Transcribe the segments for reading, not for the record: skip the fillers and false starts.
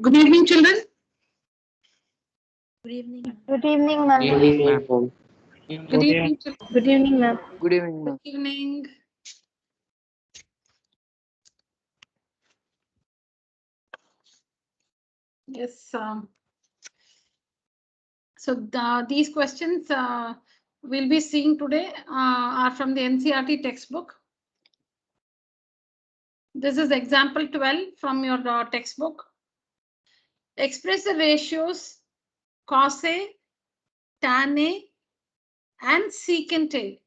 Good evening, children. Good evening. Good evening, ma'am. Good evening, ma'am. Good evening, children. Good evening, ma'am. Good evening, Good ma'am. evening. Yes. These questions we'll be seeing today are from the NCERT textbook. This is example 12 from your textbook. Express the ratios cos A, tan A, and secant A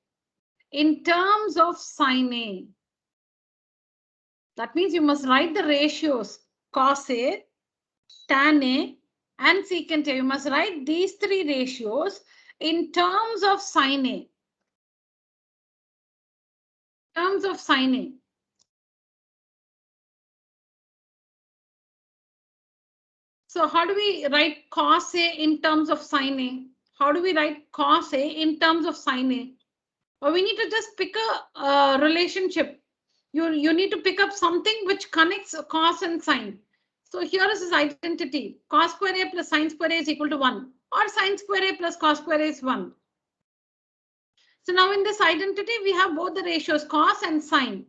in terms of sin A. That means you must write the ratios cos A, tan A, and secant A. You must write these three ratios in terms of sin A. Terms of sin A. So how do we write cos A in terms of sin A? How do we write cos A in terms of sin A? Or we need to just pick a relationship. You need to pick up something which connects cos and sin. So here is this identity. Cos square A plus sin square A is equal to 1. Or sin square A plus cos square A is 1. So now in this identity, we have both the ratios cos and sin.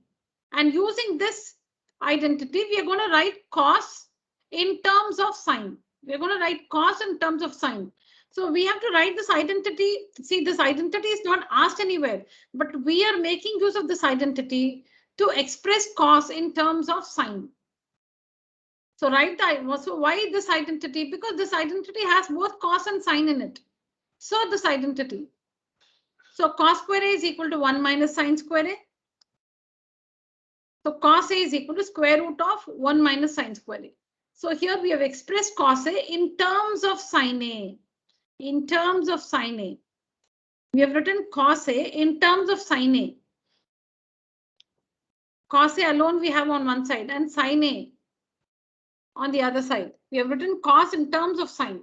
And using this identity, we are going to write cos in terms of sin. We are going to write cos in terms of sin. So we have to write this identity. See, this identity is not asked anywhere, but we are making use of this identity to express cos in terms of sin. So write that. So why this identity? Because this identity has both cos and sin in it. So this identity. So cos square A is equal to 1 minus sin square A. So cos A is equal to square root of 1 minus sin square A. So here we have expressed cos A in terms of sin A. In terms of sin A. We have written cos A in terms of sin A. Cos A alone we have on one side and sin A on the other side. We have written cos in terms of sin.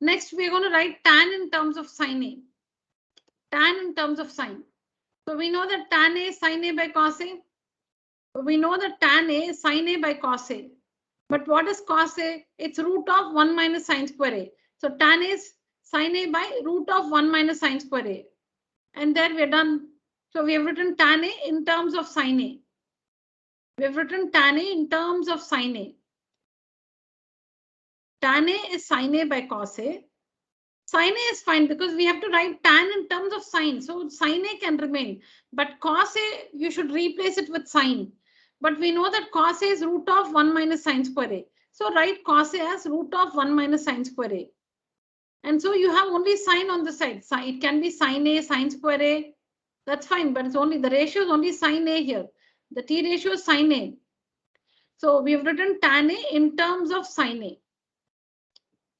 Next, we are going to write tan in terms of sin A. Tan in terms of sin. So we know that tan A is sin A by cos A. We know that tan A is sin A by cos A. But what is cos A? It's root of 1 minus sin square A. So tan is sin A by root of 1 minus sin square A. And there we're done. So we have written tan A in terms of sin A. We have written tan A in terms of sin A. Tan A is sin A by cos A. Sin A is fine because we have to write tan in terms of sin. So sin A can remain. But cos A, you should replace it with sin. But we know that cos A is root of 1 minus sin square A. So write cos A as root of 1 minus sin square A. And so you have only sin on the side. It can be sin A, sin square A. That's fine, but it's only the ratio is only sin A here. The T ratio is sin A. So we've written tan A in terms of sin A.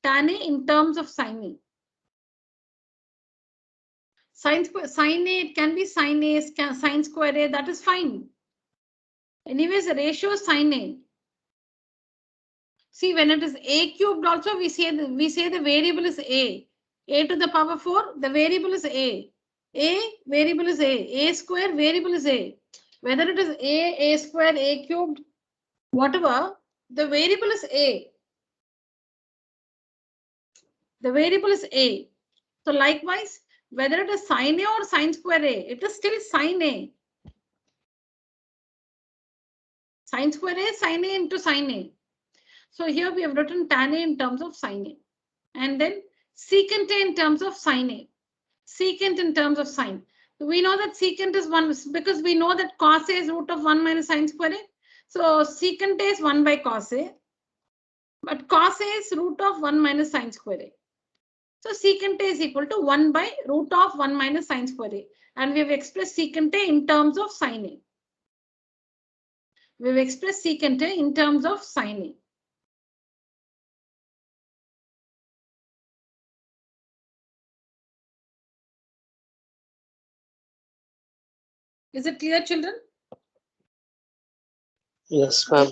Tan A in terms of sin A. Sin A, it can be sin A, sin square A, that is fine. Anyways, the ratio is sin A. See, when it is A cubed also, we say the variable is A. A to the power 4, the variable is A. A variable is A. A square variable is A. Whether it is A square, A cubed, whatever, the variable is A. The variable is A. So likewise, whether it is sin A or sin square A, it is still sin A. Sin square A, sin A into sin A. So here we have written tan A in terms of sin A. And then secant A in terms of sin A. Secant in terms of sin. So we know that secant is 1 because we know that cos A is root of 1 minus sin square A. So secant A is 1 by cos A. But cos A is root of 1 minus sin square A. So secant A is equal to 1 by root of 1 minus sin square A. And we have expressed secant A in terms of sin A. We have expressed secant A in terms of sin A. Is it clear, children? Yes, ma'am.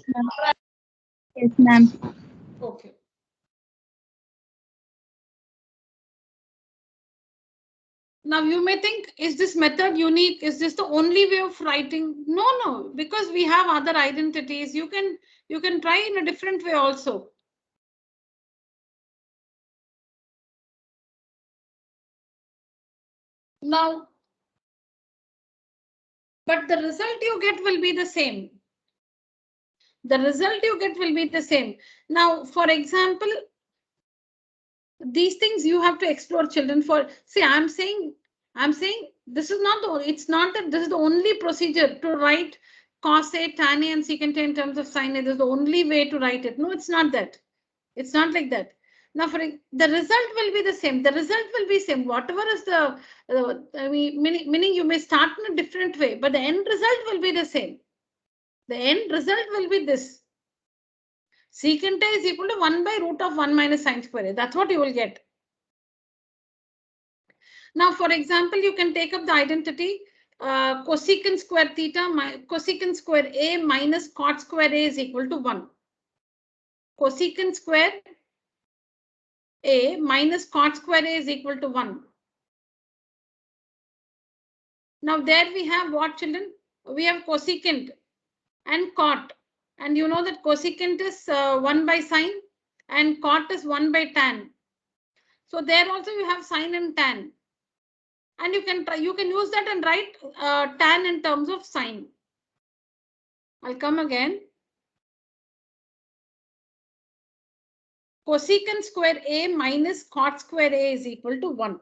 Yes, ma'am. Okay. Now you may think, is this method unique? Is this the only way of writing? No, because we have other identities. You can try in a different way also. Now, but the result you get will be the same. The result you get will be the same. Now, for example, these things you have to explore, children. For see, I'm saying this is not the, it's not that this is the only procedure to write cos A, tan A, and secant A in terms of sin A. This is the only way to write it. No, it's not that. It's not like that. Now, for the result will be the same. The result will be same. Whatever is the I mean, meaning you may start in a different way, but the end result will be the same. The end result will be this. Secant A is equal to 1 by root of 1 minus sine square A. That's what you will get. Now, for example, you can take up the identity cosecant square theta, cosecant square A minus cot square A is equal to 1. Cosecant square A minus cot square A is equal to 1. Now there we have what, children? We have cosecant and cot. And you know that cosecant is 1 by sine and cot is 1 by tan. So there also you have sine and tan. And you can use that and write tan in terms of sine. I'll come again. Cosecant square A minus cot square A is equal to 1.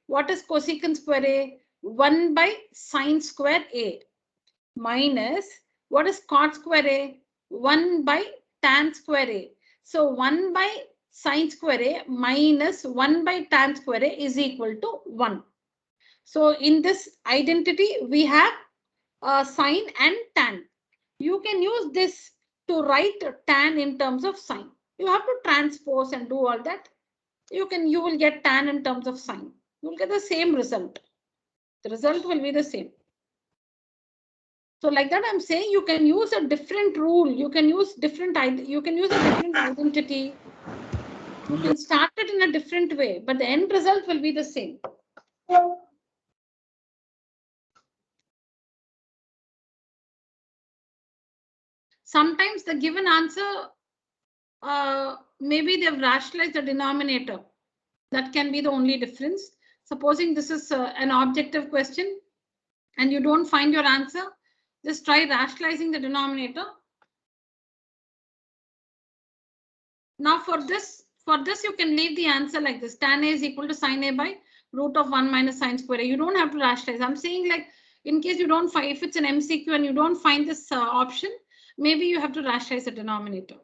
What is cosecant square A? 1 by sine square A minus what is cot square A? 1 by tan square A. So 1 by sine square A minus 1 by tan square A is equal to 1. So in this identity, we have sine and tan. You can use this to write tan in terms of sine. You have to transpose and do all that. You will get tan in terms of sine. You will get the same result. The result will be the same. So like that, I'm saying you can use a different rule. You can use a different identity. You can start it in a different way, but the end result will be the same. Sometimes the given answer, maybe they've rationalized the denominator. That can be the only difference. Supposing this is an objective question and you don't find your answer, just try rationalizing the denominator. Now for this you can leave the answer like this. Tan A is equal to sine A by root of 1 minus sine square A. You don't have to rationalize. I'm saying, like, in case you don't find, if it's an MCQ and you don't find this option, maybe you have to rationalize the denominator.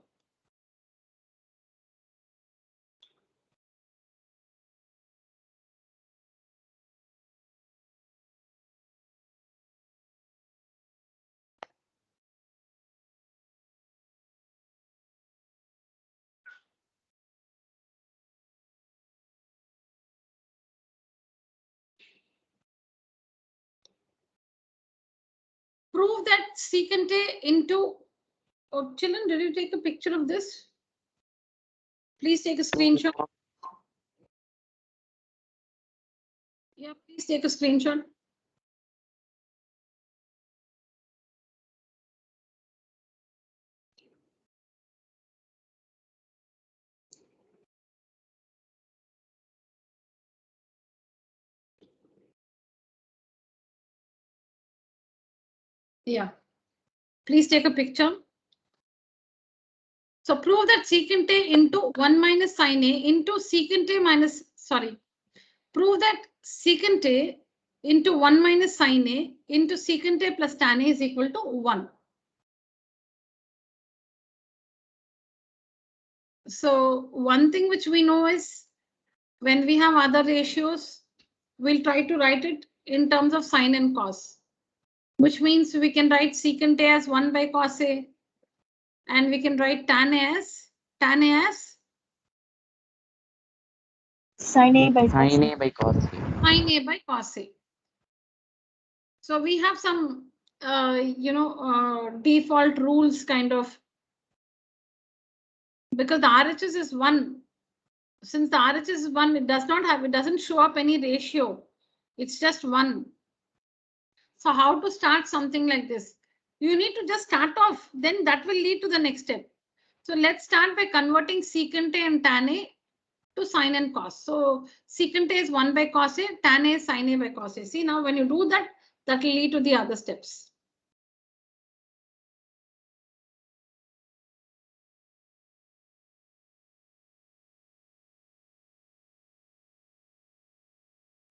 Prove that secant A into, oh, children, did you take a picture of this? Please take a screenshot. Yeah, please take a screenshot. Yeah, please take a picture. So prove that secant A into 1 minus sine A into secant A minus, sorry. Prove that secant A into 1 minus sine A into secant A plus tan A is equal to 1. So one thing which we know is when we have other ratios, we'll try to write it in terms of sine and cos, which means we can write secant A as 1 by cos A, and we can write tan A as Sine A by cos Sine A. A by cos A. Sine A by cos A. So we have some, default rules kind of, because the RHS is 1. since the RHS is 1, it doesn't show up any ratio. It's just 1. So how to start something like this? You need to just start off, then that will lead to the next step. So let's start by converting secant A and tan A to sine and cos. So secant A is 1 by cos A, tan A is sine A by cos A. See, now when you do that, that will lead to the other steps.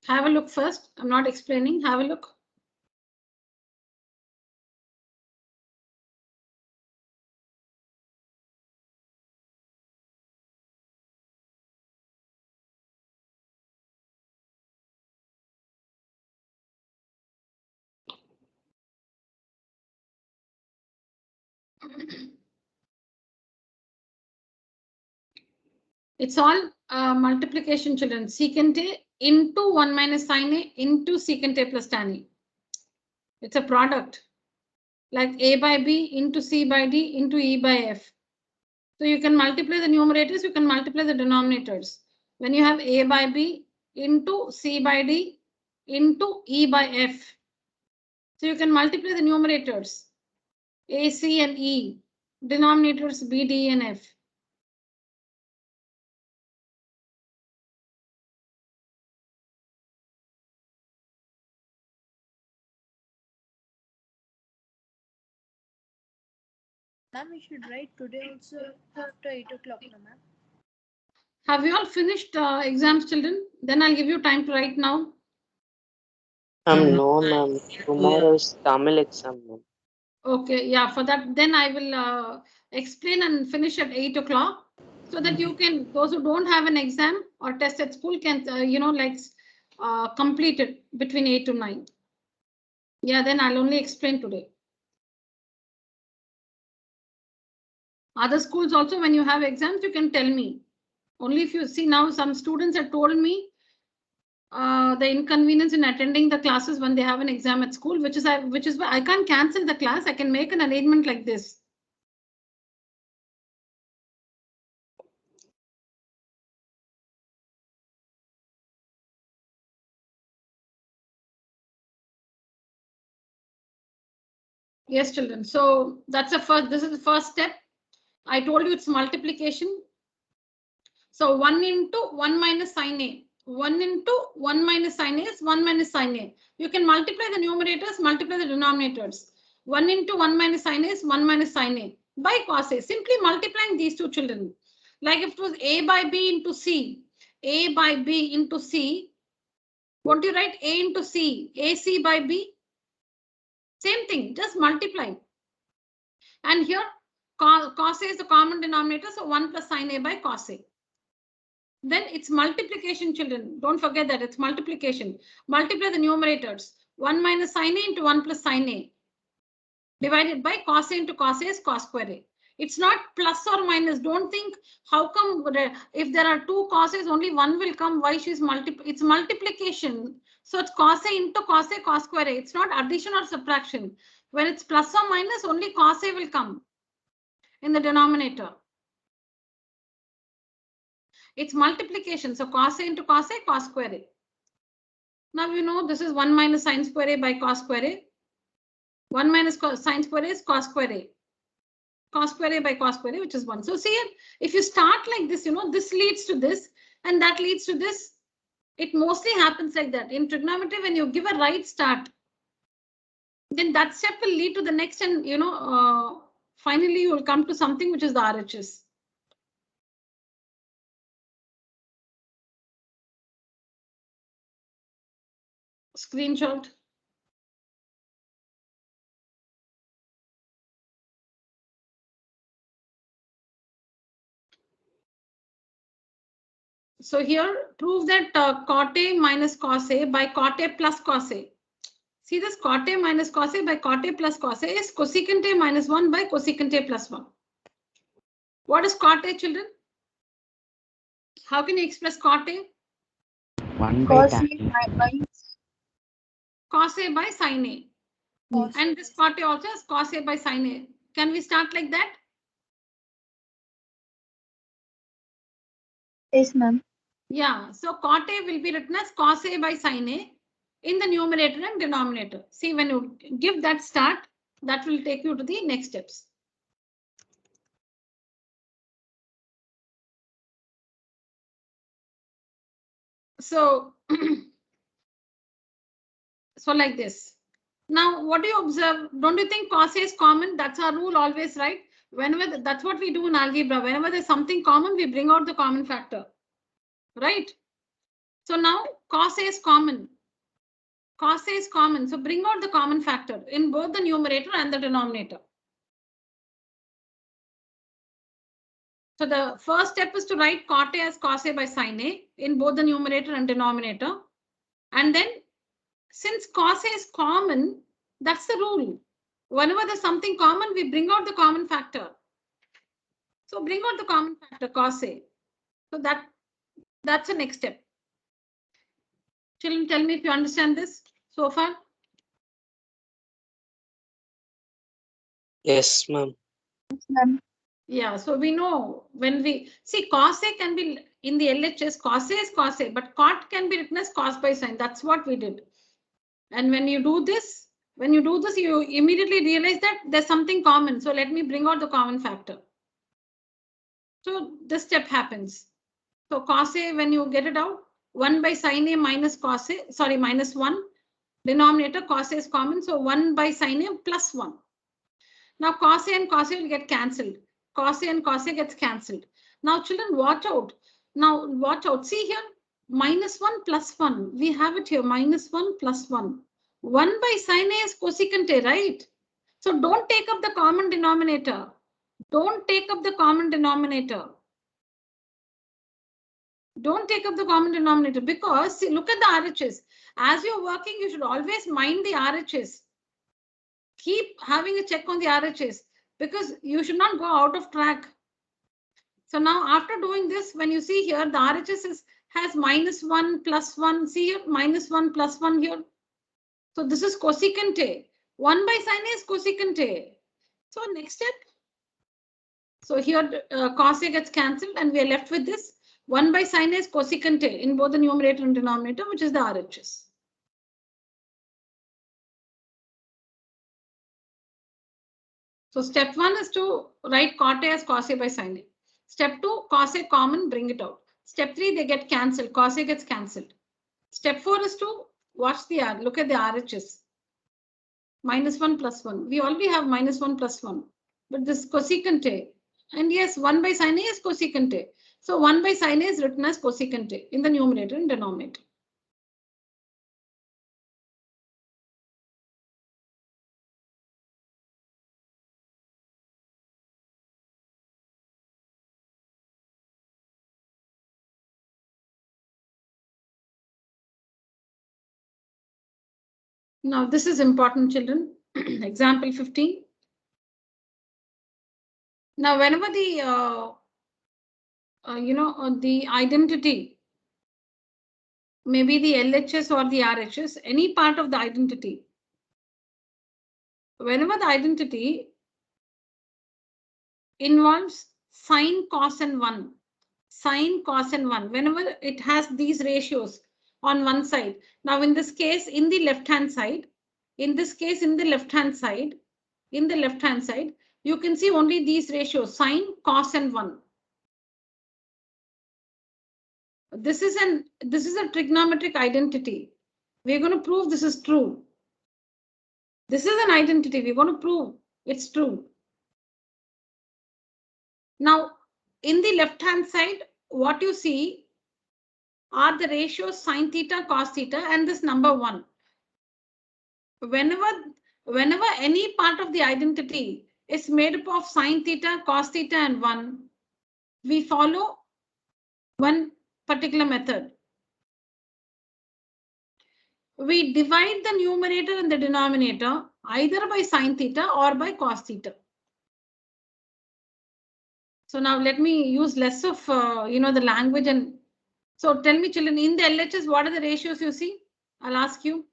Have a look first. I'm not explaining. Have a look. It's all multiplication, children. Secant A into 1 minus sine A into secant A plus tan A. It's a product. Like A by B into C by D into E by F. So you can multiply the numerators, you can multiply the denominators. When you have A by B into C by D into E by F. So you can multiply the numerators, A, C and E, denominators B, D and F. Ma'am, we should write today also after 8 o'clock, no, ma'am. Have you all finished exams, children? Then I'll give you time to write now. No, ma'am. Tomorrow is Tamil exam, ma'am. Okay, yeah, for that, then I will explain and finish at 8 o'clock so that you can, those who don't have an exam or test at school can, complete it between 8 to 9. Yeah, then I'll only explain today. Other schools also, when you have exams, you can tell me. Only if you see now, some students have told me the inconvenience in attending the classes when they have an exam at school, which is why I can't cancel the class. I can make an arrangement like this. Yes, children. So that's the first. This is the first step. I told you it's multiplication. So 1 into 1 minus sine A. 1 into 1 minus sine A is 1 minus sine A. You can multiply the numerators, multiply the denominators. 1 into 1 minus sine A is 1 minus sine A by cos A. Simply multiplying these two, children. Like if it was A by B into C, A by B into C. Won't you write A into C, AC by B? Same thing, just multiply. And here cos A is the common denominator, so 1 plus sine A by cos A. Then it's multiplication, children. Don't forget that it's multiplication. Multiply the numerators. 1 minus sine A into 1 plus sine A. Divided by cos A into cos A is cos square A. It's not plus or minus. Don't think how come if there are two cos's, only one will come. Why she's it's multiplication. So it's cos A into cos A, cos square A. It's not addition or subtraction. When it's plus or minus, only cos A will come in the denominator. It's multiplication. So cos A into cos A, cos square A. Now you know this is 1 minus sine square A by cos square A. 1 minus sine square A is cos square A. Cos square A by cos square A, which is 1. So see, if you start like this, you know, this leads to this and that leads to this. It mostly happens like that. In trigonometry, when you give a right start, then that step will lead to the next and, you know, finally you will come to something which is the RHS. Screenshot. So here, prove that cot A minus cos A by cot A plus cos A. See this cot A minus cos A by cot A plus cos A is cosecant A minus 1 by cosecant A plus 1. What is cot A, children? How can you express cot A? 1 by Cos tan A by Cos A by sin A. And this cot A also is cos A by sin A. Can we start like that? Yes, ma'am. Yeah, so cot A will be written as cos A by sin A in the numerator and denominator. See, when you give that start, that will take you to the next steps. So, so like this. Now, what do you observe? Don't you think cos A is common? That's our rule always, right? Whenever that's what we do in algebra. Whenever there's something common, we bring out the common factor, right? So now cos A is common. Cos A is common. So bring out the common factor in both the numerator and the denominator. So the first step is to write cot A as cos A by sin A in both the numerator and denominator. And then since cos A is common, that's the rule. Whenever there's something common, we bring out the common factor. So bring out the common factor cos A. So that's the next step. Children, tell me if you understand this so far. Yes, ma'am. Yes, ma'am. Yeah, so we know when we see cos A can be in the LHS, cos A is cos A, but cot can be written as cos by sin. That's what we did. And when you do this, you immediately realize that there's something common. So let me bring out the common factor. So this step happens. So cos A, when you get it out, 1 by sin A minus cos A, sorry, minus 1. Denominator cos A is common. So 1 by sin A plus 1. Now cos A and cos A will get cancelled. Cos A and cos A gets cancelled. Now children, watch out. Now watch out. See here, minus 1 plus 1. We have it here, minus 1 plus 1. 1 by sin A is cosecant A, right? So don't take up the common denominator. Don't take up the common denominator. Don't take up the common denominator because see, look at the RHS. As you're working, you should always mind the RHS. Keep having a check on the RHS because you should not go out of track. So now after doing this, when you see here, the RHS has minus 1 plus 1. See here, minus 1 plus 1 here. So this is cosecant A. 1 by sin A is cosecant A. So next step. So here cos A gets cancelled and we are left with this. 1 by sin A is cosecant A in both the numerator and denominator, which is the RHS. So step 1 is to write cot A as cos A by sin A. Step 2, cos A common, bring it out. Step 3, they get cancelled. Cos A gets cancelled. Step 4 is to watch the R. Look at the RHS. Minus 1 plus 1. We already have minus 1 plus 1. But this cosecant A. And yes, 1 by sin A is cosecant A. So 1 by sin A is written as cosecant A in the numerator and denominator. Now this is important, children. Example 15. Now whenever the the identity, maybe the LHS or the RHS, any part of the identity, whenever the identity involves sine, cos, and 1, sine, cos, and 1, whenever it has these ratios on one side. Now, in this case, in the left-hand side, in this case, in the left-hand side, you can see only these ratios, sine, cos, and 1. This is a trigonometric identity. We're going to prove this is true. This is an identity. We're going to prove it's true. Now, in the left-hand side, what you see are the ratios sine theta, cos theta, and this number 1. Whenever any part of the identity is made up of sine theta, cos theta, and 1, we follow one particular method. We divide the numerator and the denominator either by sine theta or by cos theta. So now let me use less of the language. And so tell me, children, in the LHS, what are the ratios you see? I'll ask you.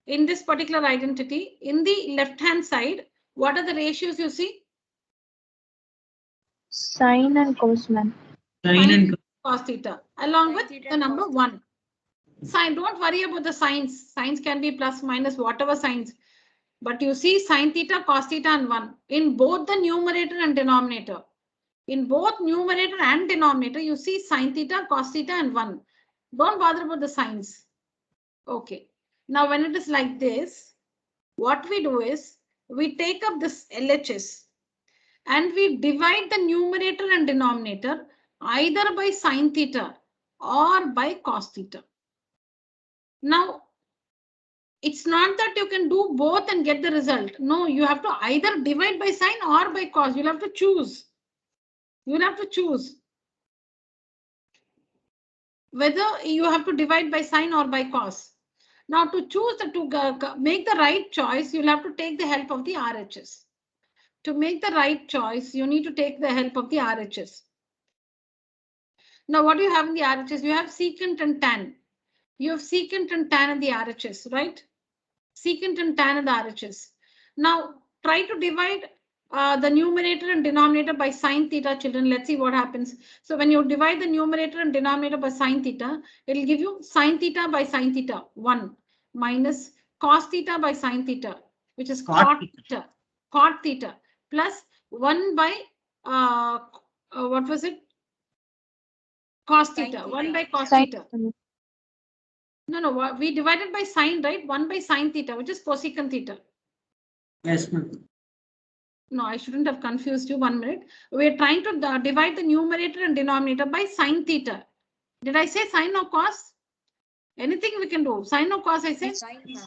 In this particular identity, in the left-hand side, what are the ratios you see? Sine and cos, ma'am. Sine and cos. cos theta along Sin with theta the and number cos theta. 1. Sign, don't worry about the signs. Signs can be plus, minus, whatever signs. But you see sin theta, cos theta and 1 in both the numerator and denominator. In both numerator and denominator, you see sin theta, cos theta and 1. Don't bother about the signs. Okay. Now, when it is like this, what we do is we take up this LHS and we divide the numerator and denominator either by sin theta or by cos theta. Now, it's not that you can do both and get the result. No, you have to either divide by sin or by cos. You'll have to choose. You'll have to choose whether you have to divide by sin or by cos. Now, to choose to make the right choice, you'll have to take the help of the RHS. To make the right choice, you need to take the help of the RHS. Now, what do you have in the RHS? You have secant and tan. You have secant and tan in the RHS, right? Secant and tan in the RHS. Now, try to divide the numerator and denominator by sin theta, children. Let's see what happens. So when you divide the numerator and denominator by sin theta, it will give you sin theta by sin theta, 1, minus cos theta by sin theta, which is cot theta, cot theta, plus 1 by, what was it? Cos theta, 1 by cos theta. No, we divided by sine, right? 1 by sine theta, which is cosecant theta. Yes, ma'am. No, I shouldn't have confused you. 1 minute. We're trying to divide the numerator and denominator by sine theta. Did I say sine or cos? Anything we can do. Sine or cos, I said? Sin, ma'am.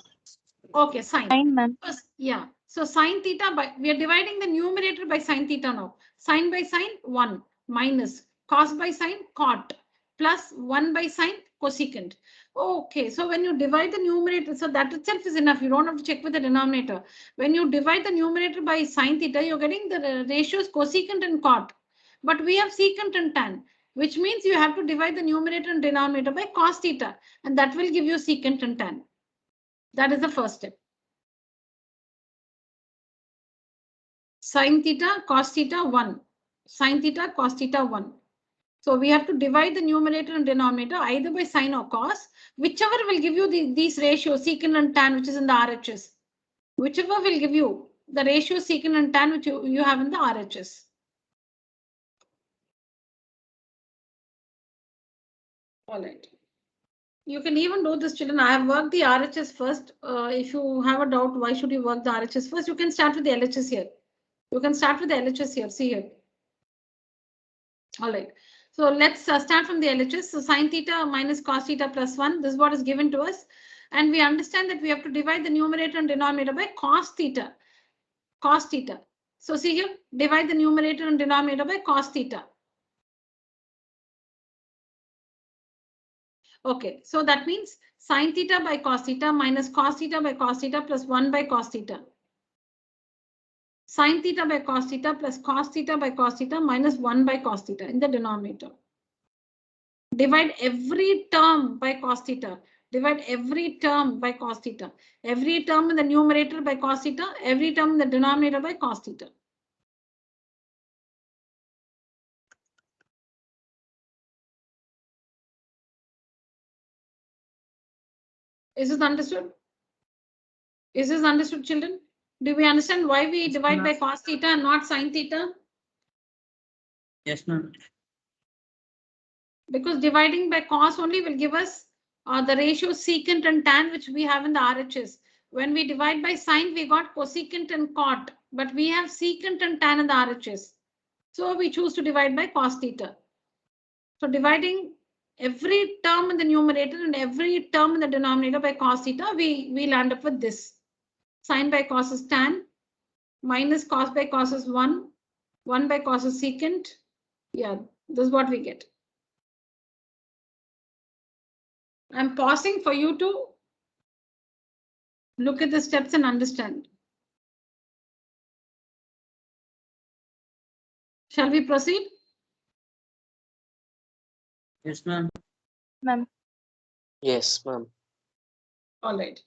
Okay, sine. Fine, ma'am. Yeah. So sine theta by, we are dividing the numerator by sine theta now. Sine by sine, 1, minus cos by sine, cot, plus 1 by sine, cosecant. Okay, so when you divide the numerator, so that itself is enough. You don't have to check with the denominator. When you divide the numerator by sine theta, you're getting the ratios cosecant and cot. But we have secant and tan, which means you have to divide the numerator and denominator by cos theta, and that will give you secant and tan. That is the first step. Sin theta, cos theta, 1. Sin theta, cos theta, 1. So we have to divide the numerator and denominator either by sine or cos, whichever will give you these ratios, secant and tan, which is in the RHS. Whichever will give you the ratio secant and tan, which you have in the RHS. All right. You can even do this, children. I have worked the RHS first. If you have a doubt, why should you work the RHS first? You can start with the LHS here. You can start with the LHS here. See here. All right. So let's start from the LHS. So sin theta minus cos theta plus 1. This is what is given to us. And we understand that we have to divide the numerator and denominator by cos theta. Cos theta. So see here, divide the numerator and denominator by cos theta. Okay, so that means sin theta by cos theta minus cos theta by cos theta plus 1 by cos theta. Sin theta by cos theta plus cos theta by cos theta minus 1 by cos theta in the denominator. Divide every term by cos theta. Divide every term by cos theta. Every term in the numerator by cos theta. Every term in the denominator by cos theta. Is this understood? Is this understood, children? Do we understand why we divide by cos theta and not sin theta? Yes, ma'am. Because dividing by cos only will give us the ratio secant and tan, which we have in the RHS. When we divide by sine, we got cosecant and cot, but we have secant and tan in the RHS. So we choose to divide by cos theta. So dividing every term in the numerator and every term in the denominator by cos theta, we land up with this. Sine by cos is tan, minus cos by cos is 1, 1 by cos is secant. Yeah, this is what we get. I'm pausing for you to look at the steps and understand. Shall we proceed? Yes, ma'am. Ma'am. Yes, ma'am. All right.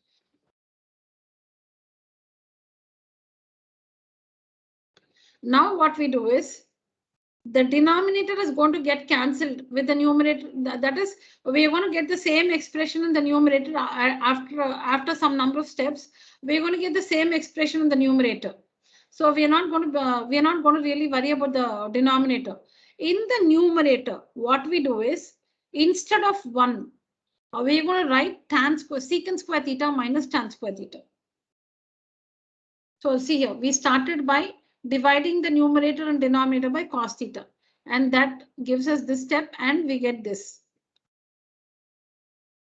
Now what we do is the denominator is going to get cancelled with the numerator. That is, we are going to get the same expression in the numerator after some number of steps. We're going to get the same expression in the numerator. So we are not going to really worry about the denominator. In the numerator, what we do is, instead of 1, we're going to write secant square theta minus tan square theta. So see here, we started by dividing the numerator and denominator by cos theta. And that gives us this step and we get this.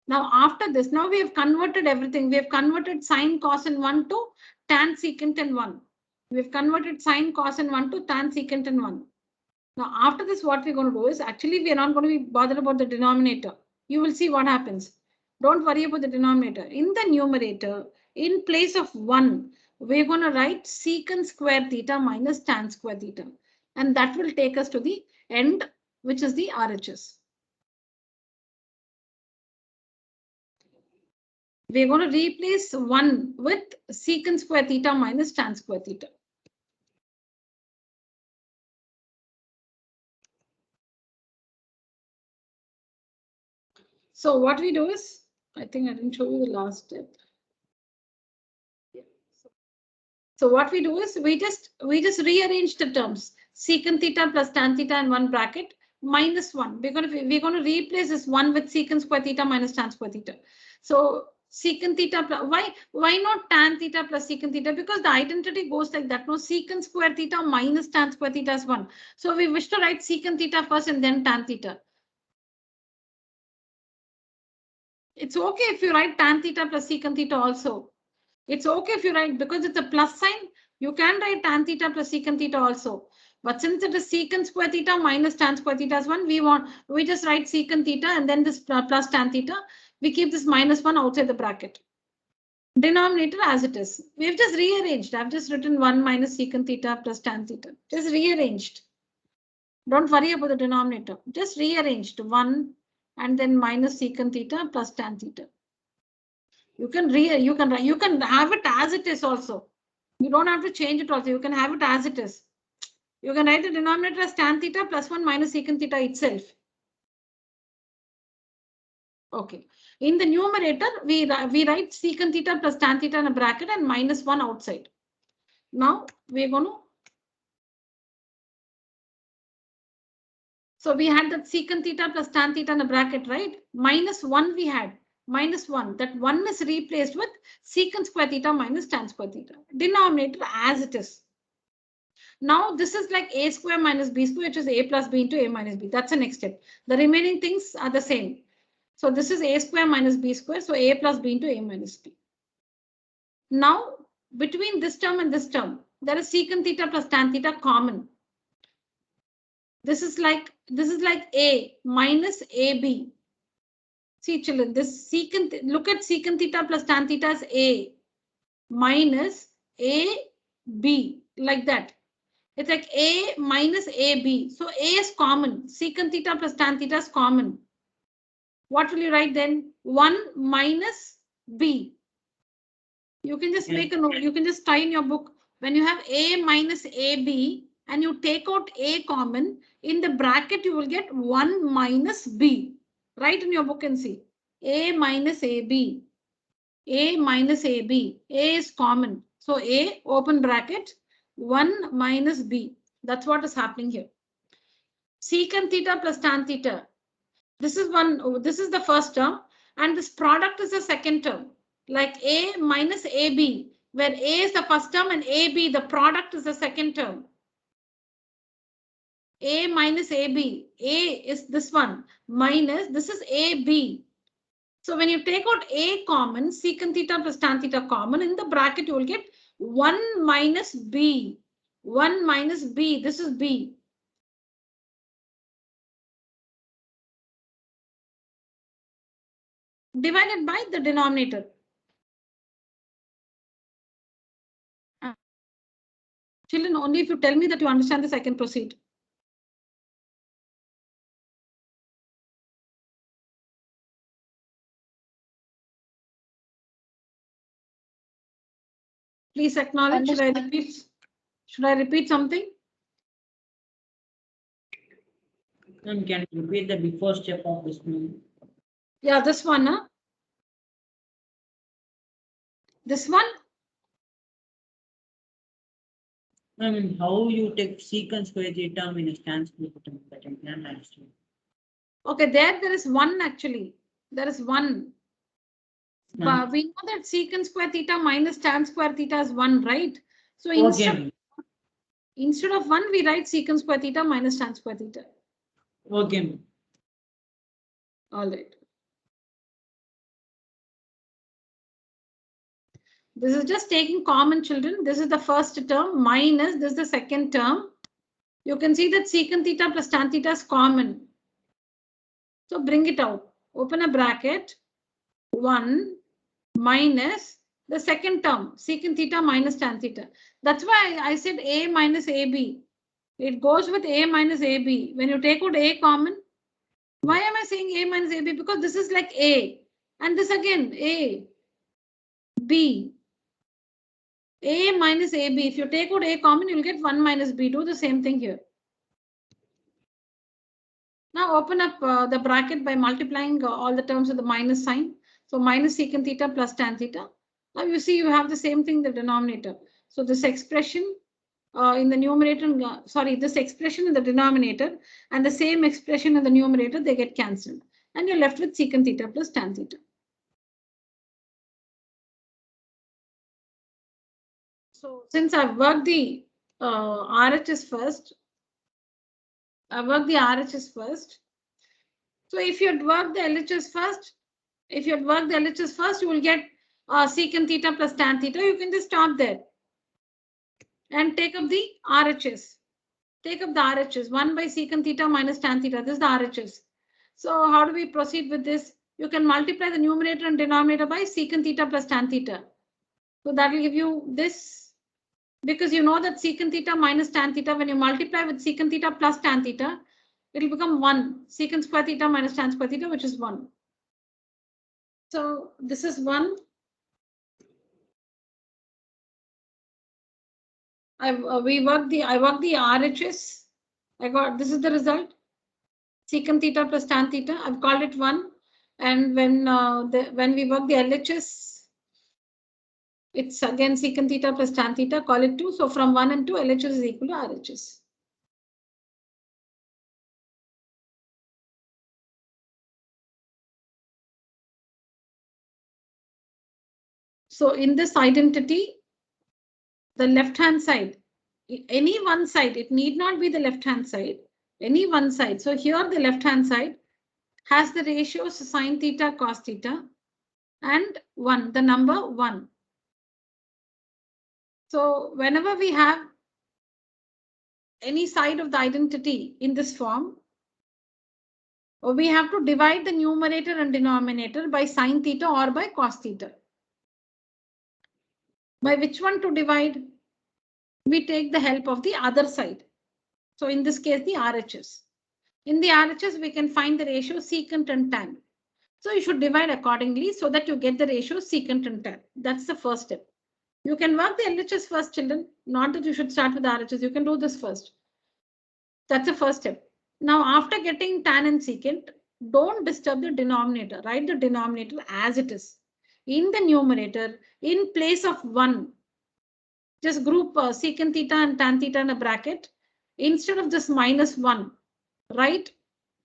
Now after this, now we have converted everything. We have converted sine cos in 1 to tan secant in 1. We have converted sine cos in 1 to tan secant in 1. Now after this, what we're going to do is, actually we are not going to be bothered about the denominator. You will see what happens. Don't worry about the denominator. In the numerator, in place of 1, we're going to write secant square theta minus tan square theta. And that will take us to the end, which is the RHS. We're going to replace 1 with secant square theta minus tan square theta. So what we do is, I think I didn't show you the last step. So what we do is, we just rearrange the terms. Secant theta plus tan theta in one bracket minus 1. We're going to replace this 1 with secant square theta minus tan square theta. So secant theta plus, why not tan theta plus secant theta? Because the identity goes like that. No, secant square theta minus tan square theta is 1. So we wish to write secant theta first and then tan theta. It's okay if you write tan theta plus secant theta also. It's okay if you write, because it's a plus sign, you can write tan theta plus secant theta also. But since it is secant square theta minus tan square theta is 1, we just write secant theta and then this plus tan theta. We keep this minus 1 outside the bracket. Denominator as it is. We've just rearranged. I've just written 1 minus secant theta plus tan theta. Just rearranged. Don't worry about the denominator. Just rearranged 1 and then minus secant theta plus tan theta. You can have it as it is also. You don't have to change it also. You can have it as it is. You can write the denominator as tan theta plus 1 minus secant theta itself. Okay. In the numerator, we write secant theta plus tan theta in a bracket and minus 1 outside. Now we're going to. So we had that secant theta plus tan theta in a bracket, right? Minus 1 we had. Minus 1. That 1 is replaced with secant square theta minus tan square theta. Denominator as it is. Now this is like a square minus b square, which is a plus b into a minus b. That's the next step. The remaining things are the same. So this is a square minus b square. So a plus b into a minus b. Now between this term and this term, there is secant theta plus tan theta common. This is like a minus ab. See children, this secant, look at secant theta plus tan theta as a minus ab, like that. It's like a minus ab. So a is common. Secant theta plus tan theta is common. What will you write then? 1 minus b. You can just make a note. You can just tie in your book. When you have a minus ab and you take out a common, in the bracket you will get 1 minus b. Write in your book and see. A minus ab. A minus ab. A is common. So a open bracket 1 minus b. That's what is happening here. Secant theta plus tan theta. This is the first term, and this product is the second term. Like a minus ab, where a is the first term and ab, the product, is the second term. A minus ab. A is this one minus, this is ab. So when you take out a common, secant theta plus tan theta common, in the bracket you will get 1 minus b. 1 minus b. This is b. Divided by the denominator. Children, only if you tell me that you understand this, I can proceed. Please acknowledge. Should I repeat something? Ma'am, can you repeat the before step of this, ma'am? Yeah, this one, huh? This one? I mean, how you take secant square theta minus tan square theta, that I can understand. Okay, there is one actually. There is one. Ma'am. But we know that secant square theta minus tan square theta is 1, right? So Okay, instead of 1, we write secant square theta minus tan square theta. okay, ma'am. All right. This is just taking common, children. This is the first term minus this is the second term. You can see that secant theta plus tan theta is common. So bring it out. Open a bracket. 1 minus the second term, secant theta minus tan theta. That's why I said A minus AB. It goes with A minus AB. When you take out A common, why am I saying A minus AB? Because this is like A. And this again, A, B. A minus AB. If you take out A common, you'll get 1 minus B. Do the same thing here. Now open up the bracket by multiplying all the terms with the minus sign. So minus secant theta plus tan theta. Now you see you have the same thing in the denominator. So this expression in the numerator, this expression in the denominator and the same expression in the numerator, they get cancelled. And you're left with secant theta plus tan theta. So since I've worked the RHS first, So if you had worked the LHS first, you will get secant theta plus tan theta. You can just stop there and take up the RHS. Take up the RHS. 1 by secant theta minus tan theta. This is the RHS. So how do we proceed with this? You can multiply the numerator and denominator by secant theta plus tan theta. So that will give you this. Because you know that secant theta minus tan theta, when you multiply with secant theta plus tan theta, it will become 1. Secant square theta minus tan square theta, which is 1. So this is 1. I worked the RHS. This is the result. Secant theta plus tan theta. I've called it 1. And when we work the LHS, it's again secant theta plus tan theta. Call it 2. So from 1 and 2, LHS is equal to RHS. So in this identity, the left-hand side, any one side, it need not be the left-hand side, any one side. So here the left-hand side has the ratios sine theta, cos theta, and 1, the number 1. So whenever we have any side of the identity in this form, we have to divide the numerator and denominator by sine theta or by cos theta. By which one to divide? We take the help of the other side. So in this case, the RHS. In the RHS, we can find the ratio secant and tan. So you should divide accordingly so that you get the ratio secant and tan. That's the first step. You can work the LHS first, children. Not that you should start with the RHS. You can do this first. That's the first step. Now, after getting tan and secant, don't disturb the denominator. Write the denominator as it is. In the numerator, in place of 1, just group secant theta and tan theta in a bracket. Instead of this minus 1, right?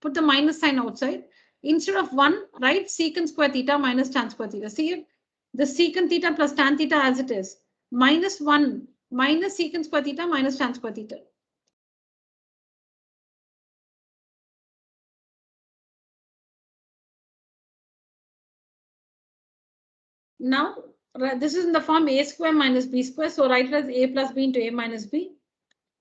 Put the minus sign outside. Instead of 1, write secant square theta minus tan square theta. See it? The secant theta plus tan theta as it is. Minus 1 minus secant square theta minus tan square theta. Now, this is in the form a square minus b square. So write it as a plus b into a minus b.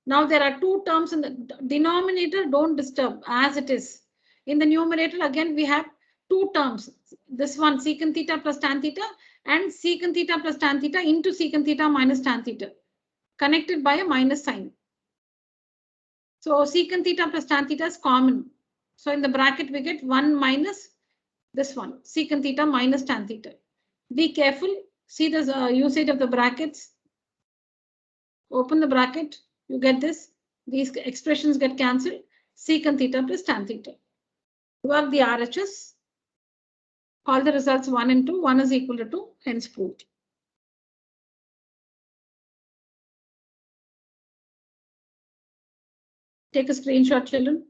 Now there are 2 terms in the denominator. Don't disturb as it is. In the numerator, again, we have 2 terms. This one, secant theta plus tan theta and secant theta plus tan theta into secant theta minus tan theta, connected by a minus sign. So secant theta plus tan theta is common. So in the bracket, we get 1 minus this one, secant theta minus tan theta. Be careful. See the usage of the brackets. Open the bracket. You get this. These expressions get cancelled. secant theta plus tan theta. Work the RHS. All the results 1 and 2. 1 is equal to 2, hence proved. Take a screenshot, children.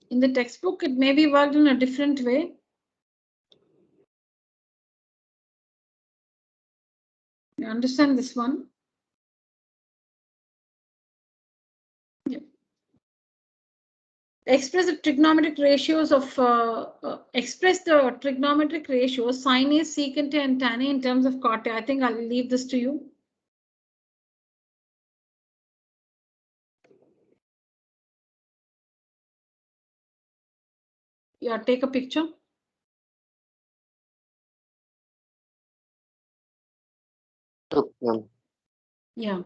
In the textbook, it may be worked in a different way. You understand this one? Yeah. Express the trigonometric ratios of sin A, secant A, and tan A in terms of cot A. I think I'll leave this to you. Yeah, take a picture. Took, ma'am. Yeah.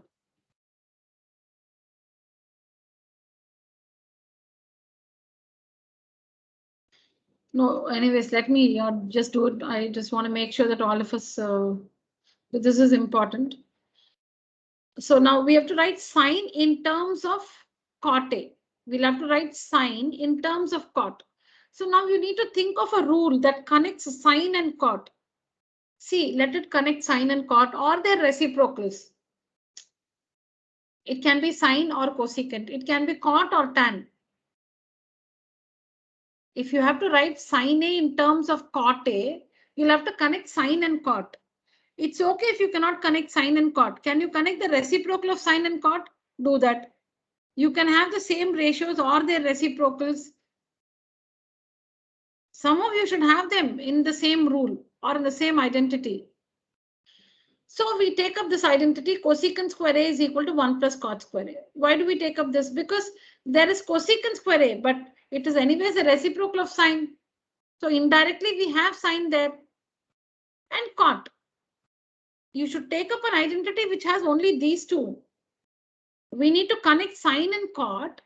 No, anyways, let me just do it. I just want to make sure that all of us, this is important. So now we have to write sine in terms of cot A. We'll have to write sine in terms of cot. So now you need to think of a rule that connects sine and cot. See, let it connect sine and cot or their reciprocals. It can be sine or cosecant. It can be cot or tan. If you have to write sine A in terms of cot A, you'll have to connect sine and cot. It's okay if you cannot connect sine and cot. Can you connect the reciprocal of sine and cot? Do that. You can have the same ratios or their reciprocals. Some of you should have them in the same rule or in the same identity. So we take up this identity, cosecant square A is equal to 1 plus cot square A. Why do we take up this? Because there is cosecant square A, but it is anyways a reciprocal of sine. So indirectly we have sine there and cot. You should take up an identity which has only these two. We need to connect sine and cot,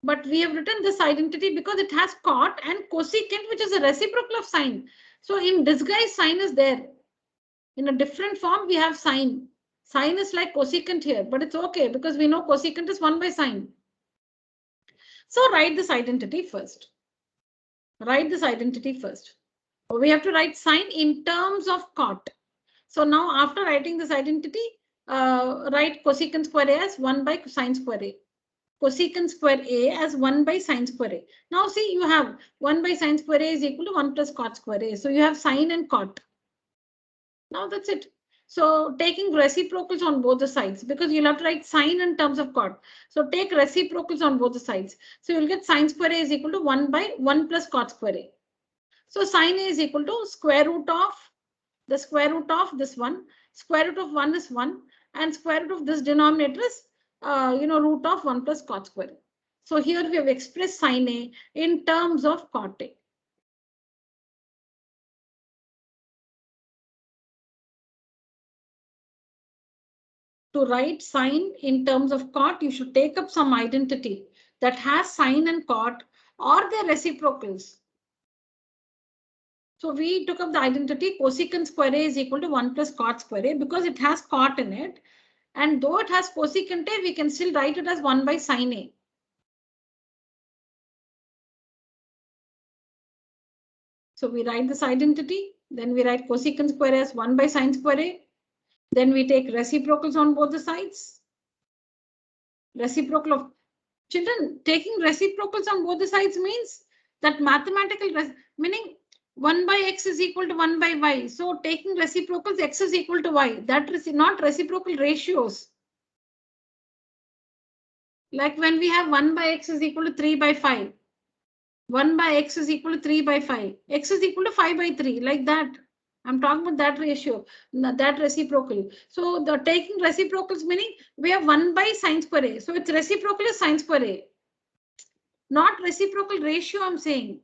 but we have written this identity because it has cot and cosecant, which is a reciprocal of sine. So in disguise, sine is there. In a different form, we have sine. Sine is like cosecant here, but it's okay because we know cosecant is 1 by sine. So write this identity first. Write this identity first. We have to write sine in terms of cot. So now after writing this identity, write cosecant square A as 1 by sine square A. Cosecant square A as 1 by sine square A. Now see, you have 1 by sine square A is equal to 1 plus cot square A. So you have sine and cot. Now that's it. So taking reciprocals on both the sides, because you'll have to write sine in terms of cot. So take reciprocals on both the sides. So you'll get sine square A is equal to 1 by 1 plus cot square A. So sine A is equal to square root of the square root of this one. Square root of 1 is 1 and square root of this denominator is root of 1 plus cot square A. So here we have expressed sine A in terms of cot A. To write sine in terms of cot, you should take up some identity that has sine and cot or their reciprocals. So we took up the identity cosecant square A is equal to 1 plus cot square A because it has cot in it. And though it has cosecant A, we can still write it as 1 by sine A. So we write this identity, then we write cosecant square A as 1 by sine square A. Then we take reciprocals on both the sides. Reciprocal of children, taking reciprocals on both the sides means that mathematical meaning 1 by x is equal to 1 by y. So taking reciprocals, x is equal to y. That is not reciprocal ratios. Like when we have 1 by x is equal to 3 by 5. 1 by x is equal to 3 by 5. X is equal to 5 by 3, like that. I'm talking about that ratio, that reciprocal. So the taking reciprocals meaning we have 1 by sine square A. So its reciprocal is sine square A. Not reciprocal ratio, I'm saying.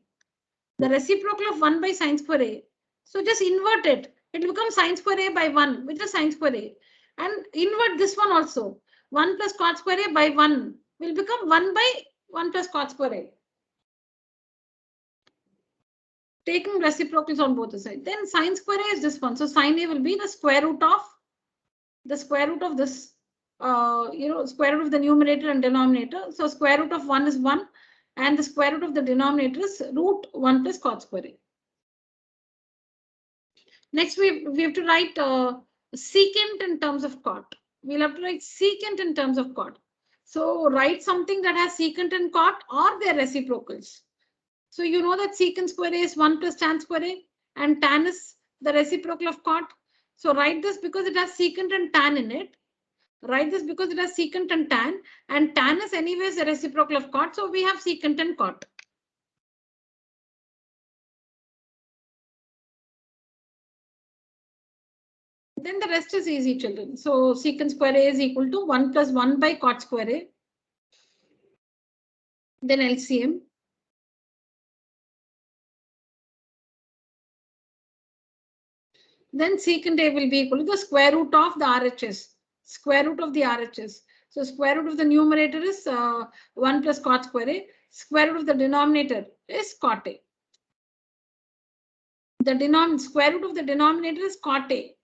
The reciprocal of 1 by sine square A. So just invert it. It becomes sine square A by 1, which is sine square A. And invert this one also. 1 plus cot square A by 1 will become 1 by 1 plus cot square A. taking reciprocals on both the sides. Then sine square A is this one. So sine A will be the square root of this, square root of the numerator and denominator. So square root of 1 is 1, and the square root of the denominator is root 1 plus cot square A. Next, we have to write secant in terms of cot. We'll have to write secant in terms of cot. So write something that has secant and cot or their reciprocals. So you know that secant square A is 1 plus tan square A, and tan is the reciprocal of cot. So write this because it has secant and tan in it. Write this because it has secant and tan is anyways the reciprocal of cot. So we have secant and cot. Then the rest is easy, children. So secant square A is equal to 1 plus 1 by cot square A. Then LCM. Then secant A will be equal to the square root of the RHS. Square root of the RHS. So square root of the numerator is 1 plus cot square A. Square root of the denominator is cot A. The square root of the denominator is cot A.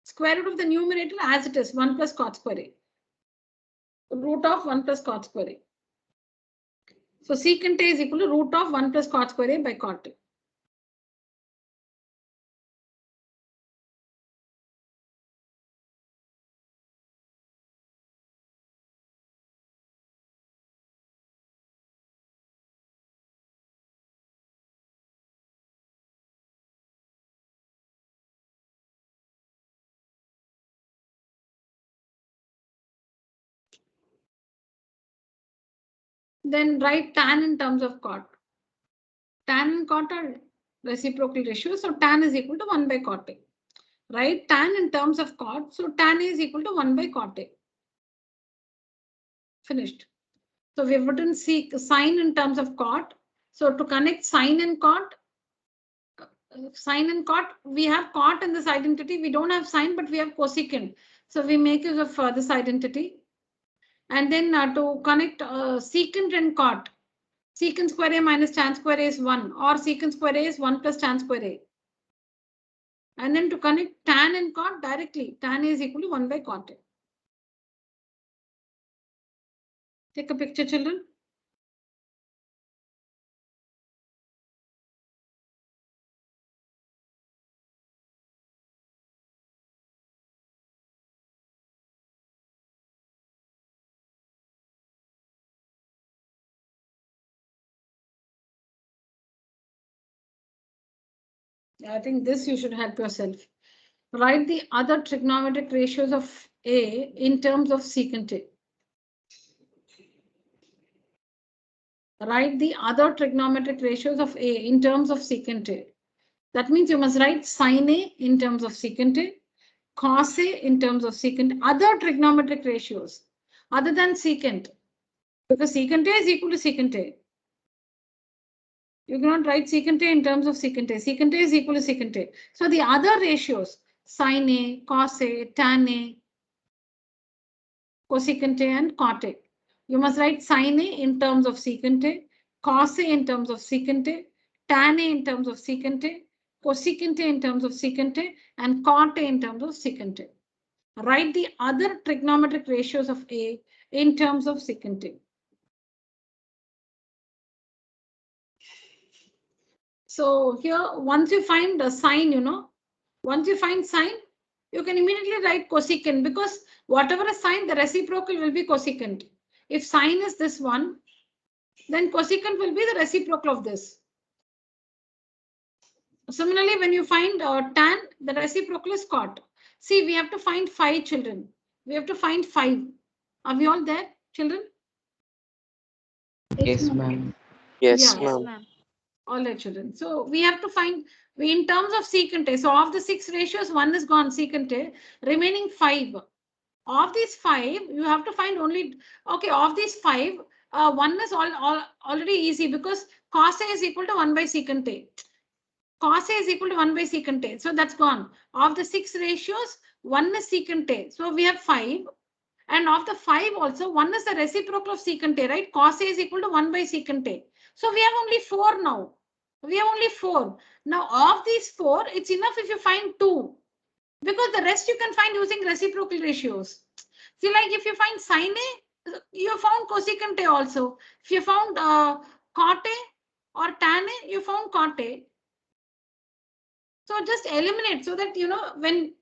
Square root of the numerator as it is 1 plus cot square A. Root of 1 plus cot square A. So secant A is equal to root of 1 plus cot square A by cot A. Then write tan in terms of cot. Tan and cot are reciprocal ratios. So tan is equal to 1 by cot A. Write tan in terms of cot. So tan A is equal to 1 by cot A. Finished. So we have written sine in terms of cot. So to connect sine and cot, we have cot in this identity. We don't have sine, but we have cosecant. So we make use of this identity. And then to connect secant and cot, secant square A minus tan square A is 1, or secant square A is 1 plus tan square A. And then to connect tan and cot directly, tan A is equal to 1 by cot A. Take a picture, children. I think this you should help yourself. Write the other trigonometric ratios of A in terms of secant A. Write the other trigonometric ratios of A in terms of secant A. That means you must write sine A in terms of secant A, cos A in terms of secant, other trigonometric ratios other than secant, because secant A is equal to secant A. You cannot write secant A in terms of secant A. Secant A is equal to secant A. So the other ratios, sine A, cos A, tan A, cosecant A, and cot A. You must write sine A in terms of secant A, cos A in terms of secant A, tan A in terms of secant A, cosecant A in terms of secant A, and cot A in terms of secant A. Write the other trigonometric ratios of A in terms of secant A. So here, once you find the sine, once you find sine, you can immediately write cosecant, because whatever is sine, the reciprocal will be cosecant. If sine is this one, then cosecant will be the reciprocal of this. Similarly, when you find tan, the reciprocal is cot. See, we have to find 5 children. We have to find 5. Are we all there, children? Yes, ma'am. Yes, Yeah. Yes, ma'am. ma'am. All right, children. So we have to find, in terms of secant A, so of the 6 ratios, 1 is gone, secant A, remaining 5. Of these 5, you have to find only, okay, of these 5, 1 is already easy, because cos A is equal to 1 by secant A. Cos A is equal to 1 by secant A. So that's gone. Of the 6 ratios, 1 is secant A. So we have 5. And of the 5 also, 1 is the reciprocal of secant A, right? Cos A is equal to 1 by secant A. So we have only 4 now. We have only 4. Now, of these 4, it's enough if you find 2. Because the rest you can find using reciprocal ratios. See, like if you find sine A, you found cosecant A also. If you found cot A or tan A, you found cot A. So just eliminate so that, when,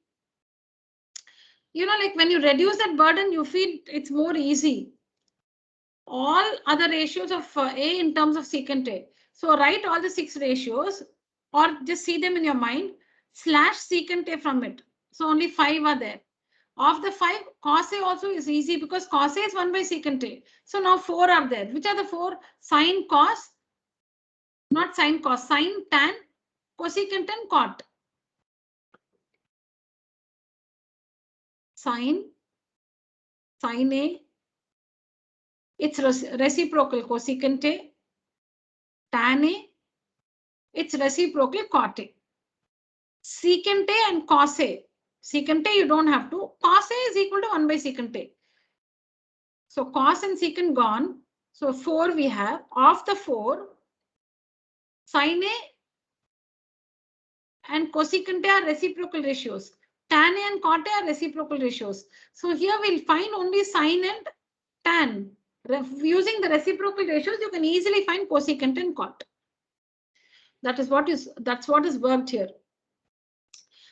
like when you reduce that burden, you feel it's more easy. All other ratios of A in terms of secant A. So write all the 6 ratios or just see them in your mind, slash secant A from it. So only 5 are there. Of the 5, cos A also is easy because cos A is 1 by secant A. So now 4 are there. Which are the 4? Sine, cos, not sine, cos, sine, tan, cosecant and cot. Sine A, it's reciprocal cosecant A. Tan A, it's reciprocal cot A. Secant A and cos A. Secant A you don't have to. Cos A is equal to 1 by secant A. So cos and secant gone. So 4 we have. Of the 4, sine A and cosecant A are reciprocal ratios. Tan A and cot A are reciprocal ratios. So here we'll find only sine and tan. Using the reciprocal ratios, you can easily find cosecant and cot. That's what is worked here.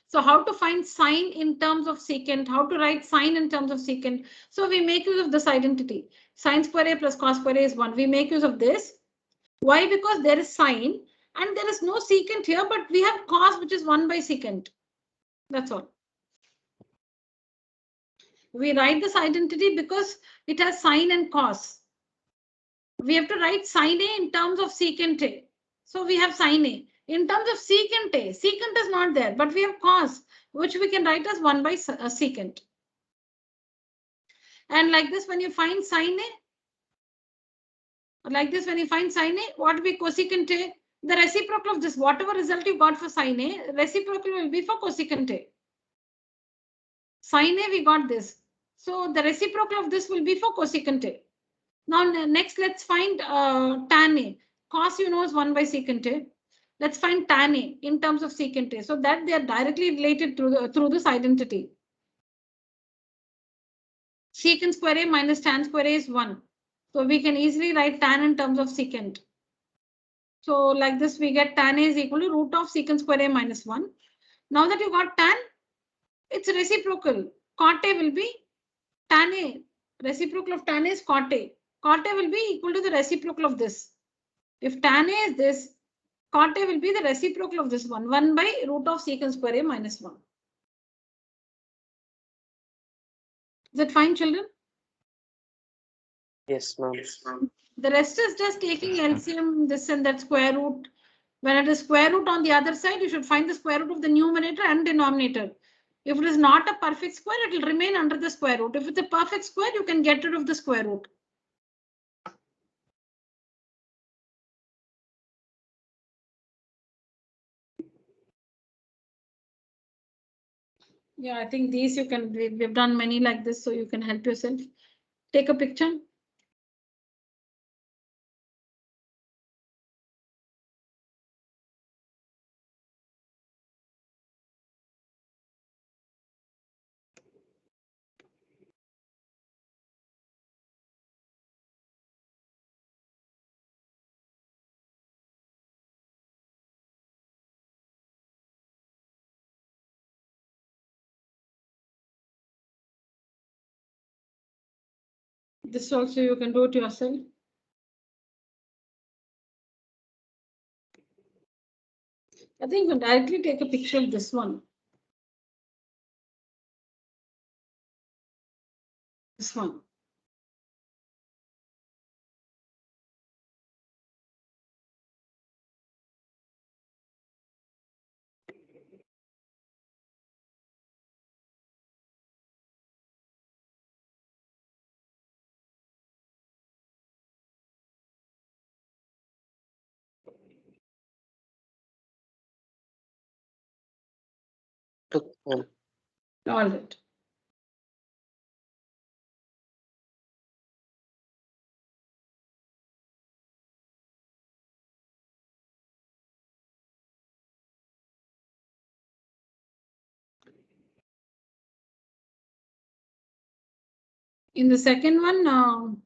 So how to find sine in terms of secant, how to write sine in terms of secant. So we make use of this identity. Sine square A plus cos square A is 1. We make use of this. Why? Because there is sine and there is no secant here, but we have cos, which is 1 by secant. That's all. We write this identity because it has sine and cos. We have to write sine A in terms of secant A. So we have sine A. In terms of secant A, secant is not there, but we have cos, which we can write as 1 by secant. And like this, when you find sine A, what will be cosecant A? The reciprocal of this, whatever result you got for sine A, reciprocal will be for cosecant A. Sine A, we got this. So the reciprocal of this will be for cosecant A. Now next, let's find tan A. Cos is 1 by secant A. Let's find tan A in terms of secant A. So that they are directly related through this identity. Secant square A minus tan square A is 1. So we can easily write tan in terms of secant. So like this, we get tan A is equal to root of secant square A minus 1. Now that you got tan, it's reciprocal. Cot A will be tan A. Reciprocal of tan A is cot A. Cot A will be equal to the reciprocal of this. If tan A is this, cot A will be the reciprocal of this one, 1 by root of secant square A minus 1. Is that fine, children? Yes, ma'am. The rest is just taking LCM, this and that square root. When it is square root on the other side, you should find the square root of the numerator and denominator. If it is not a perfect square, it will remain under the square root. If it's a perfect square, you can get rid of the square root. Yeah, I think these you can, we've done many like this, so you can help yourself. Take a picture. This also you can do it yourself. I think you can directly take a picture of this one. This one. Took, ma'am. All right. In the second one,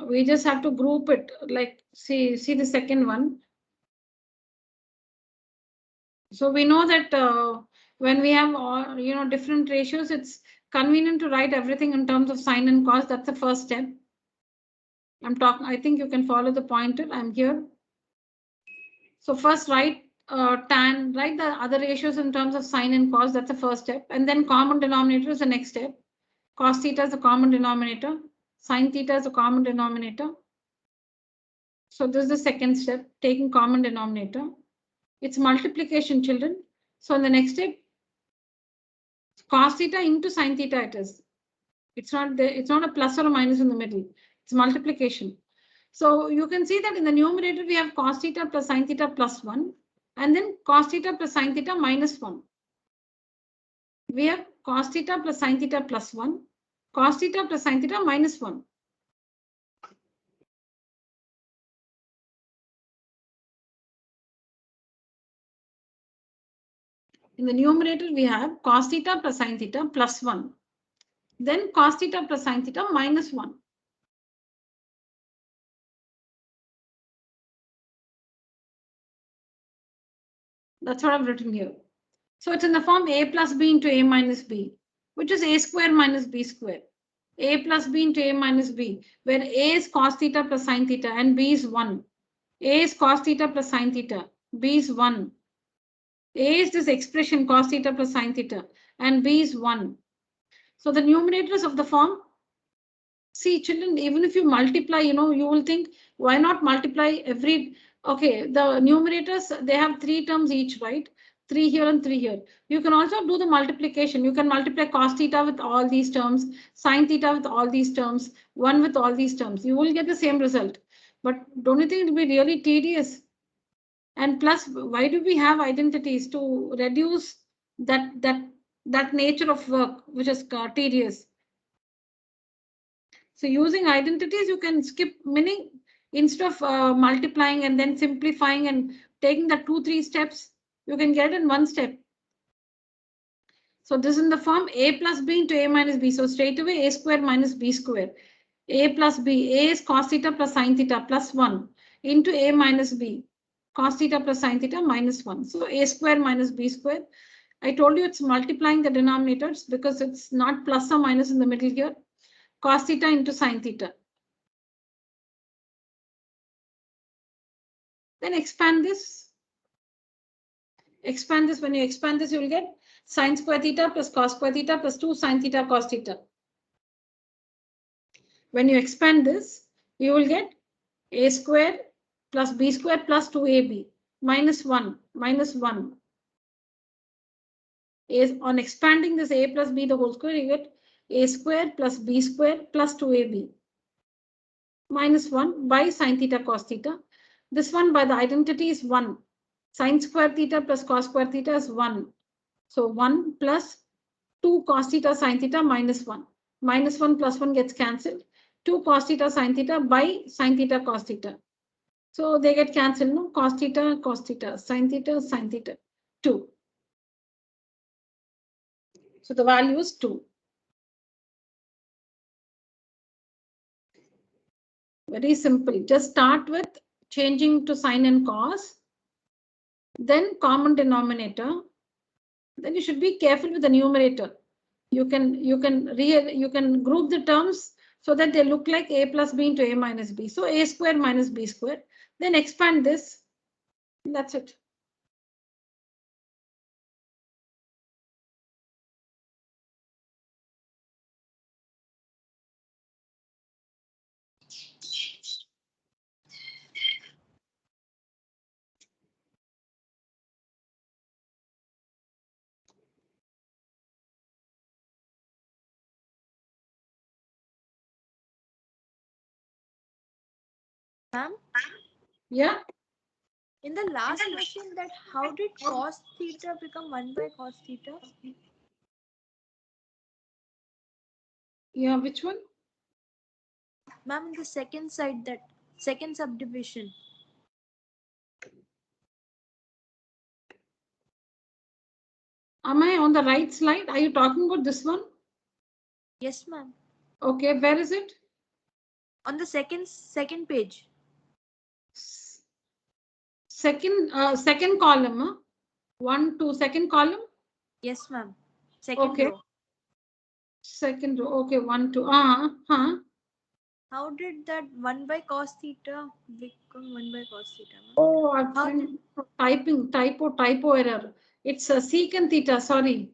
we just have to group it, like see the second one. So we know that when we have different ratios, it's convenient to write everything in terms of sine and cos. That's the first step. I think you can follow the pointer. I'm here. So first write write the other ratios in terms of sine and cos. That's the first step. And then common denominator is the next step. Cos theta is the common denominator. Sine theta is the common denominator. So this is the second step, taking common denominator. It's multiplication, children. So in the next step, cos theta into sine theta it is. It's not a plus or a minus in the middle. It's multiplication. So you can see that in the numerator, we have cos theta plus sine theta plus 1. And then cos theta plus sine theta minus 1. We have cos theta plus sine theta plus 1. Cos theta plus sine theta minus 1. In the numerator, we have cos theta plus sine theta plus 1. Then cos theta plus sine theta minus 1. That's what I've written here. So it's in the form a plus b into a minus b, which is a square minus b square. A plus b into a minus b, where a is cos theta plus sine theta and b is 1. A is cos theta plus sine theta, b is 1. A is this expression cos theta plus sine theta and b is 1. So the numerators of the form, see children, even if you multiply, you will think, why not multiply every, okay, the numerators, they have 3 terms each, right? 3 here and 3 here. You can also do the multiplication. You can multiply cos theta with all these terms, sine theta with all these terms, 1 with all these terms. You will get the same result. But don't you think it will be really tedious? And plus, why do we have identities? To reduce that nature of work, which is tedious. So using identities, you can skip meaning instead of multiplying and then simplifying and taking the 2-3 steps, you can get in one step. So this is in the form a plus b into a minus b. So straight away a square minus b square. A plus b. A is cos theta plus sine theta plus 1 into a minus b. Cos theta plus sine theta minus 1. So a square minus b square. I told you it's multiplying the denominators because it's not plus or minus in the middle here. Cos theta into sine theta. Then expand this. Expand this. When you expand this, you will get sine square theta plus cos square theta plus 2 sine theta cos theta. When you expand this, you will get a square plus b square plus 2ab minus 1 minus 1. On expanding this a plus b the whole square, you get a square plus b square plus 2ab minus 1 by sine theta cos theta. This one by the identity is 1. Sine square theta plus cos square theta is 1. So 1 plus 2 cos theta sine theta minus 1. Minus 1 plus 1 gets cancelled. 2 cos theta sine theta by sine theta cos theta. So they get cancelled, no? Cos theta, sine theta, 2. So the value is 2. Very simple. Just start with changing to sine and cos. Then common denominator. Then you should be careful with the numerator. You can group the terms so that they look like a plus b into a minus b. So a square minus b square. Then expand this. That's it. Ma'am, Yeah. in the last question, that how did cos theta become 1 by cos theta? Yeah, which one? Ma'am, in the second side, that second subdivision. Am I on the right slide? Are you talking about this one? Yes, ma'am. Okay, where is it? On the second page. Second column. 1, 2, second column. Yes, ma'am. Second Okay. row. Second row. Okay, 1, 2. How did that 1 by cos theta become 1 by cos theta, ma'am? Oh, I've How been typo error. It's a secant theta. Sorry,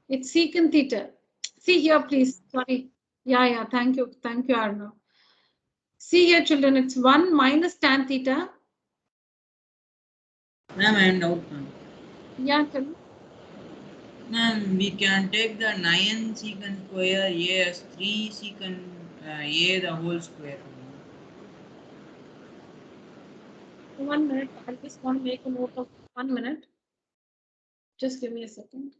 it's secant theta. See here, please. Sorry. Yeah. Thank you, Arnav. See here, children. It's 1 minus tan theta. Ma'am, I am out, ma'am. Yeah, tell me. Ma'am, we can take the 9 secant square A as 3 secant A the whole square. 1 minute. I just want to make a note of 1 minute. Just give me a second.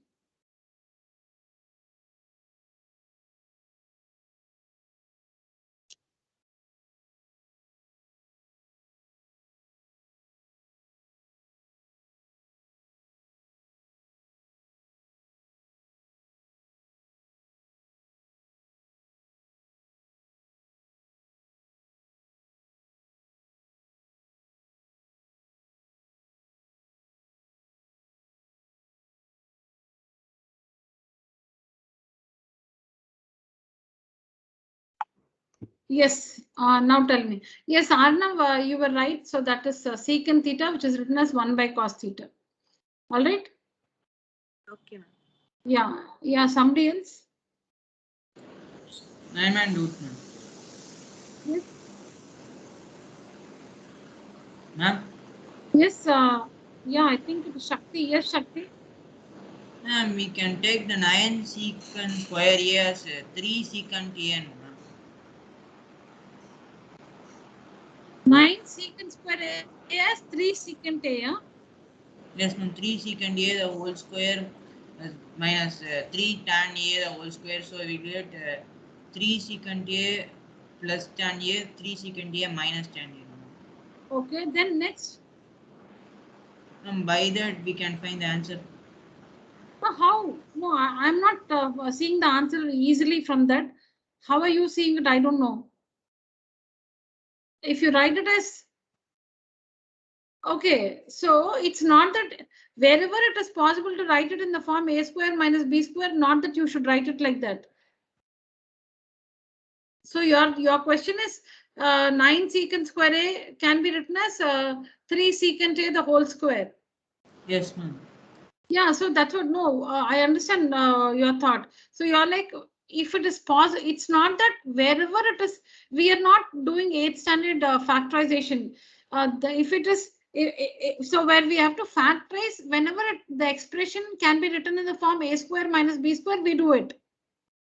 Yes, now tell me. Yes, Arnav, you were right. So that is secant theta, which is written as 1 by cos theta. All right. Okay, ma'am. Yeah. Somebody else? 9 and root, ma'am. Yes. Ma'am? Yes. Yeah, I think it is Shakti. Yes, Shakti. Ma'am, we can take the 9 secant square A as 3 secant A, no, ma'am. 9 secant square A as 3 secant A. Huh? Yes, ma'am. 3 secant A the whole square minus 3 tan A the whole square. So we get 3 secant A plus tan A, 3 secant A minus tan A. Okay, then next. By that we can find the answer. So how? No, I'm not seeing the answer easily from that. How are you seeing it? I don't know. If you write it as okay, so it's not that wherever it is possible to write it in the form a square minus b square, not that you should write it like that. So your question is 9 secant square a can be written as 3 secant a the whole square. Yes, ma'am. Yeah, so that's what, no, I understand your thought. So you're like, if it is possible, it's not that wherever it is, we are not doing 8th standard factorization. If it is, so where we have to factorize, whenever the expression can be written in the form a square minus b square, we do it.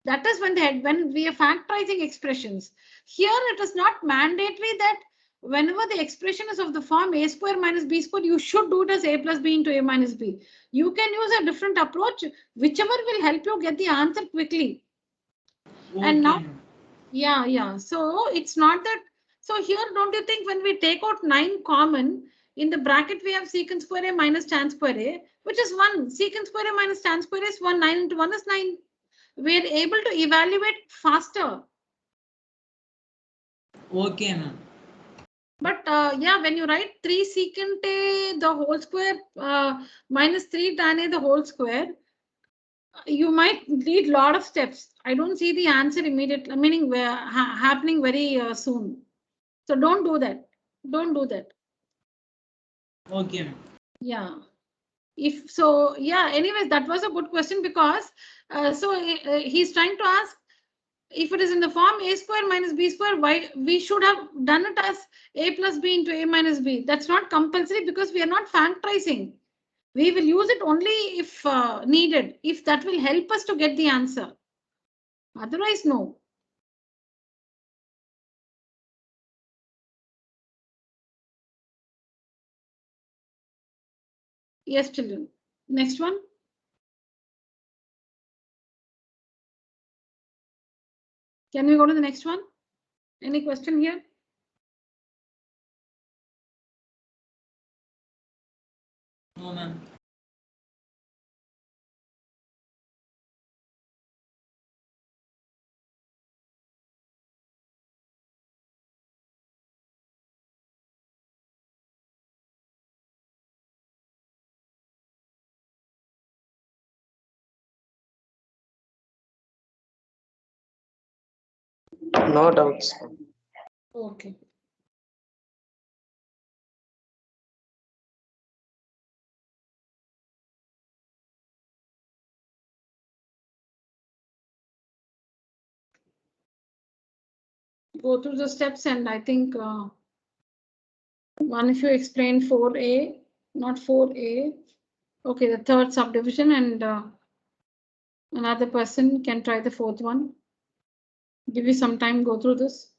That is when we are factorizing expressions. Here it is not mandatory that whenever the expression is of the form a square minus b square, you should do it as a plus b into a minus b. You can use a different approach, whichever will help you get the answer quickly. Okay, And now, ma'am. yeah. So it's not that. So here, don't you think when we take out 9 common, in the bracket we have secant square a minus tan square a, which is 1. Secant square a minus tan square is 1. 9 into 1 is 9. We are able to evaluate faster. Okay, ma'am. But yeah, when you write 3 secant a the whole square minus 3 tan a the whole square, you might need a lot of steps. I don't see the answer immediately, meaning happening very soon. So don't do that. Don't do that. Okay, ma'am. Yeah. If so, yeah, anyways, that was a good question because he's trying to ask if it is in the form a square minus b square, why we should have done it as a plus b into a minus b. That's not compulsory because we are not factorizing. We will use it only if needed, if that will help us to get the answer. Otherwise, no. Yes, children. Next one. Can we go to the next one? Any question here? No, ma'am. No doubts. Okay. Go through the steps, and I think one if you explain 4A, not 4A. Okay, the third subdivision, and another person can try the fourth one. Give you some time, go through this.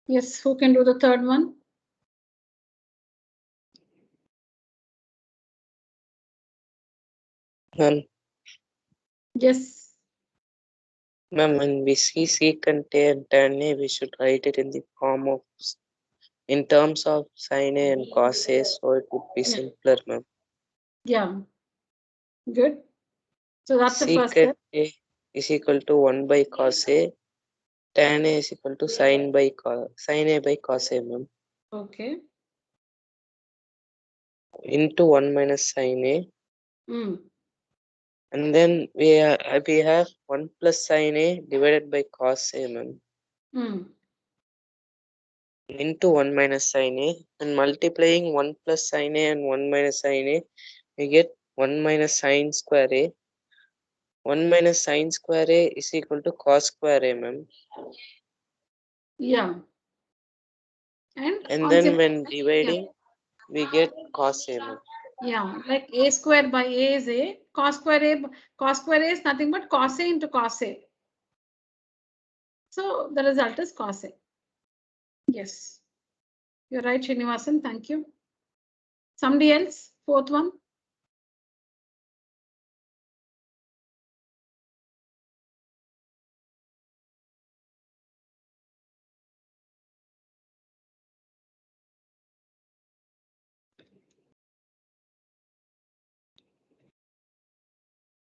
Yes, who can do the third one? Ma'am, Yes. ma'am, when we see secant A and tan A, we should write it in the form of in terms of sin A and cos A, so it would be Yeah. simpler, ma'am. Yeah. Good. So that's the first Secant step. A is equal to 1 by cos A, tan A is equal to sin A by cos A, ma'am, Okay. into 1 minus sin A. Mm. And then we have 1 plus sin A divided by cos A, ma'am, Mm. into 1 minus sin A, and multiplying 1 plus sin A and 1 minus sin A, we get 1 minus sin square A. 1 minus sin square A is equal to cos square A, ma'am. Yeah. And And on then when yeah. dividing, we get cos A, ma'am. Yeah, like A square by A is A, cos square A is nothing but cos A into cos A. So the result is cos A. Yes. You're right, Srinivasan. Thank you. Somebody else? Fourth one?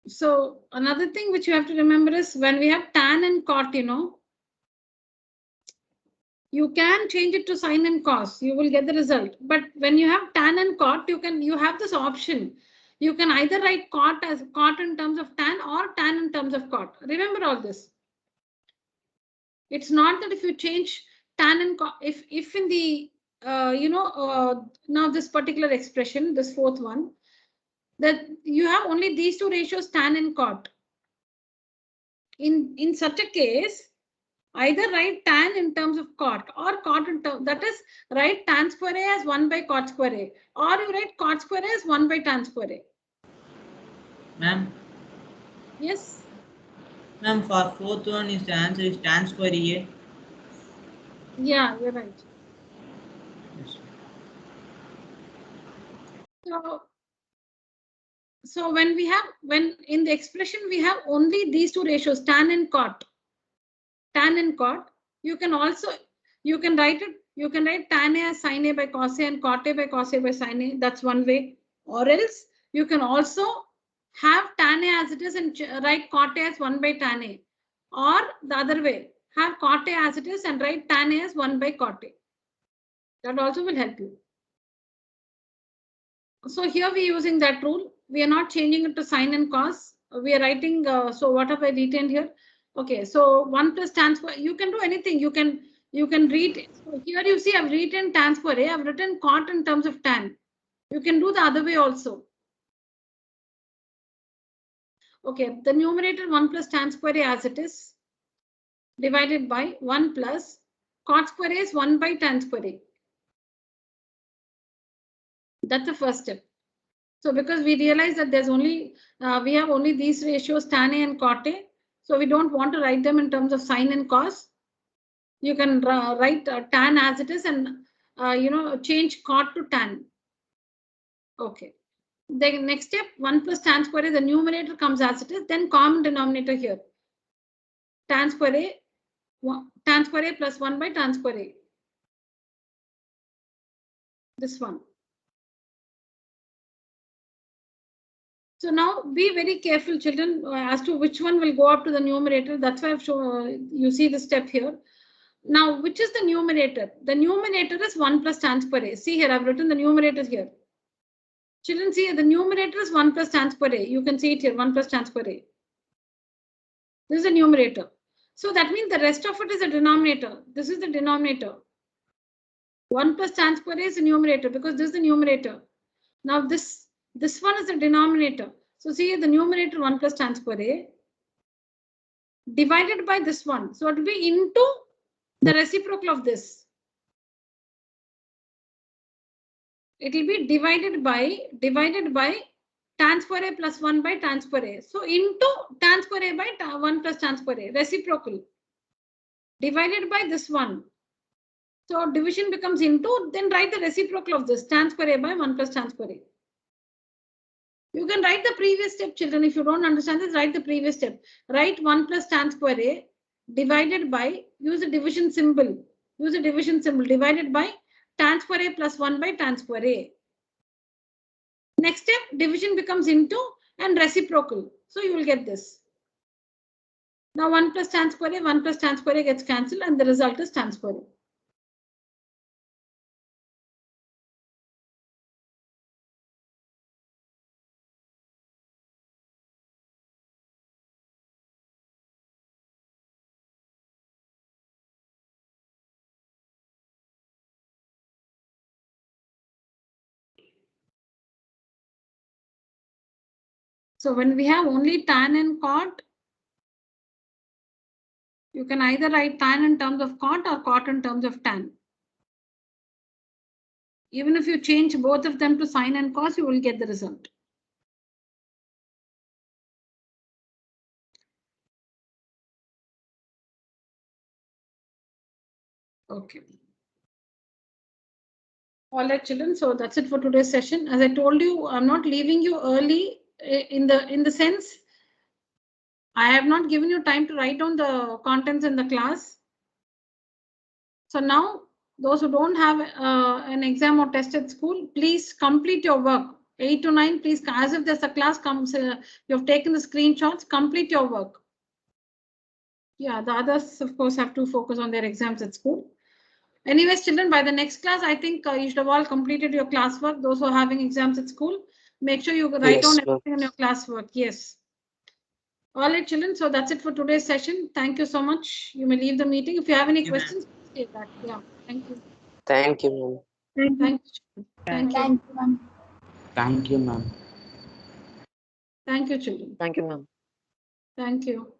So another thing which you have to remember is when we have tan and cot, you can change it to sin and cos. You will get the result. But when you have tan and cot, you have this option. You can either write cot as cot in terms of tan or tan in terms of cot. Remember all this. It's not that if you change tan and cot, if in the now this particular expression, this fourth one, that you have only these two ratios, tan and cot. In such a case, either write tan in terms of cot or cot in terms, that is, write tan square A as 1 by cot square A, or you write cot square A as 1 by tan square A. Ma'am, Yes. ma'am, for fourth one is the answer is tan square A. Yeah, you're right. Yes. So So when in the expression we have only these two ratios, tan and cot. Tan and cot, you can write tan A as sin A by cos A and cot A by cos A by sin A. That's one way. Or else you can also have tan A as it is and write cot A as 1 by tan A. Or the other way, have cot A as it is and write tan A as 1 by cot A. That also will help you. So here we are using that rule. We are not changing it to sin and cos. We are writing, so what have I retained here? Okay, so 1 plus tan square, you can do anything. You can read, so here you see I've written tan square A, I've written cot in terms of tan. You can do the other way also. Okay, the numerator 1 plus tan square A as it is, divided by 1 plus cot square A is 1 by tan square A. That's the first step. So because we realize that there's only, we have only these ratios tan A and cot A. So we don't want to write them in terms of sin and cos. You can write tan as it is and, change cot to tan. Okay. The next step, 1 plus tan square A, the numerator comes as it is, then common denominator here. Tan square A plus 1 by tan square A. This one. So now be very careful, children, as to which one will go up to the numerator. That's why I've shown, you see the step here. Now, which is the numerator? The numerator is 1 plus tan square A. See here, I've written the numerator here. Children, see the numerator is 1 plus tan square A. You can see it here, 1 plus tan square A. This is the numerator. So that means the rest of it is the denominator. This is the denominator. 1 plus tan square A is the numerator because this is the numerator. Now this one is the denominator. So see the numerator 1 plus tan square A divided by this one. So it will be into the reciprocal of this. It will be divided by tan square A plus 1 by tan square A. So into tan square A by 1 plus tan square A, reciprocal, divided by this one. So division becomes into, then write the reciprocal of this, tan square A by 1 plus tan square A. You can write the previous step, children. If you don't understand this, write the previous step. Write 1 plus tan square A divided by, use the division symbol. Use the division symbol divided by tan square A plus 1 by tan square A. Next step, division becomes into and reciprocal. So you will get this. Now 1 plus tan square A, 1 plus tan square A gets cancelled and the result is tan square A. So when we have only tan and cot, you can either write tan in terms of cot or cot in terms of tan. Even if you change both of them to sin and cos, you will get the result. Okay. All right, children. So that's it for today's session. As I told you, I'm not leaving you early in the sense I have not given you time to write down the contents in the class. So now those who don't have an exam or test at school, please complete your work. 8 to 9, please, as if there's a class comes, you have taken the screenshots, complete your work. Yeah, the others, of course, have to focus on their exams at school. Anyways, children, by the next class, I think you should have all completed your classwork. Those who are having exams at school, make sure you write down everything in your classwork. Yes. All right, children. So that's it for today's session. Thank you so much. You may leave the meeting. If you have any questions, say that. Yeah. Thank you. Thank you, ma'am. Thank you. Thank you. Thank you, ma'am. Thank you, ma'am. Thank you, children. Thank you, ma'am. Thank you.